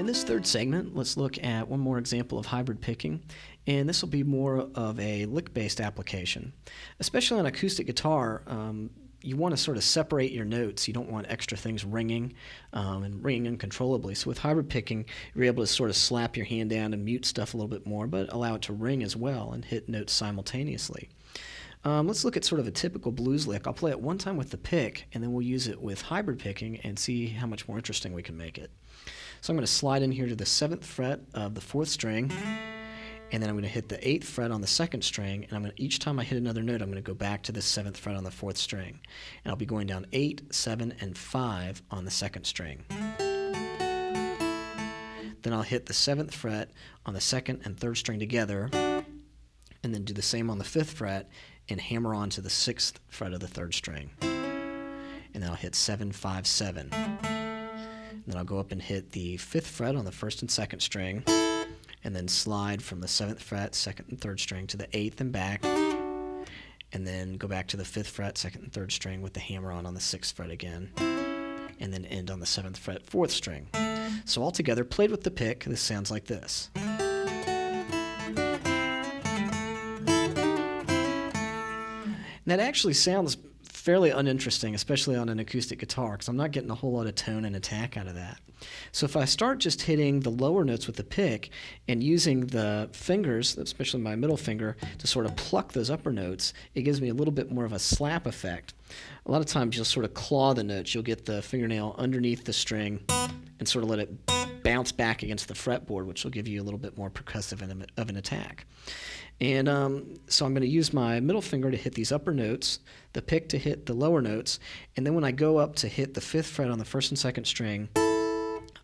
In this third segment, let's look at one more example of hybrid picking, and this will be more of a lick-based application. Especially on acoustic guitar, you want to sort of separate your notes. You don't want extra things ringing and ringing uncontrollably. So with hybrid picking, you're able to sort of slap your hand down and mute stuff a little bit more, but allow it to ring as well and hit notes simultaneously. Let's look at sort of a typical blues lick. I'll play it one time with the pick, and then we'll use it with hybrid picking and see how much more interesting we can make it. So I'm going to slide in here to the 7th fret of the 4th string, and then I'm going to hit the 8th fret on the 2nd string, and each time I hit another note, I'm going to go back to the 7th fret on the 4th string. And I'll be going down 8, 7, and 5 on the 2nd string. Then I'll hit the 7th fret on the 2nd and 3rd string together, and then do the same on the 5th fret, and hammer on to the 6th fret of the 3rd string. And then I'll hit 7, 5, 7. Then I'll go up and hit the 5th fret on the 1st and 2nd string, and then slide from the 7th fret, 2nd and 3rd string to the 8th and back, and then go back to the 5th fret, 2nd and 3rd string with the hammer on the 6th fret again, and then end on the 7th fret, 4th string. So all together, played with the pick, this sounds like this. And that actually sounds fairly uninteresting, especially on an acoustic guitar, because I'm not getting a whole lot of tone and attack out of that. So if I start just hitting the lower notes with the pick and using the fingers, especially my middle finger, to sort of pluck those upper notes, it gives me a little bit more of a slap effect. A lot of times you'll sort of claw the notes. You'll get the fingernail underneath the string and sort of let it bounce back against the fretboard, which will give you a little bit more percussive of an attack. And so I'm going to use my middle finger to hit these upper notes, the pick to hit the lower notes, and then when I go up to hit the 5th fret on the 1st and 2nd string,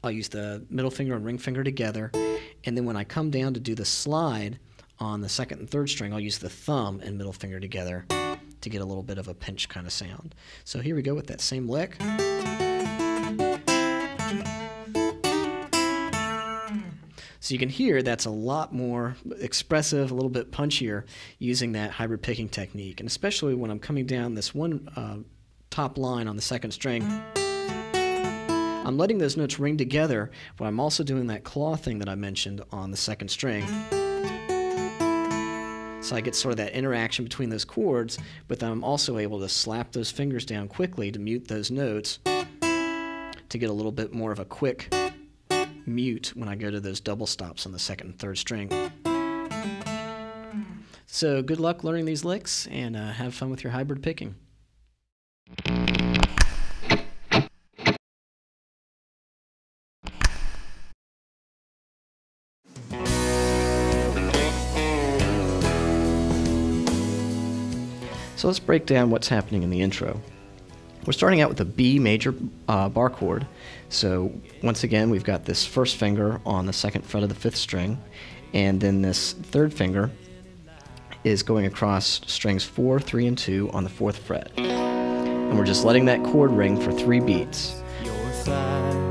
I'll use the middle finger and ring finger together, and then when I come down to do the slide on the 2nd and 3rd string, I'll use the thumb and middle finger together to get a little bit of a pinch kind of sound. So here we go with that same lick. So you can hear that's a lot more expressive, a little bit punchier using that hybrid picking technique. And especially when I'm coming down this one top line on the 2nd string, I'm letting those notes ring together, but I'm also doing that claw thing that I mentioned on the 2nd string. So I get sort of that interaction between those chords, but then I'm also able to slap those fingers down quickly to mute those notes to get a little bit more of a quick mute when I go to those double stops on the 2nd and 3rd string. So good luck learning these licks, and have fun with your hybrid picking. So let's break down what's happening in the intro. We're starting out with a B major bar chord. So once again, we've got this 1st finger on the 2nd fret of the 5th string, and then this 3rd finger is going across strings 4, 3, and 2 on the 4th fret. And we're just letting that chord ring for 3 beats. Your side.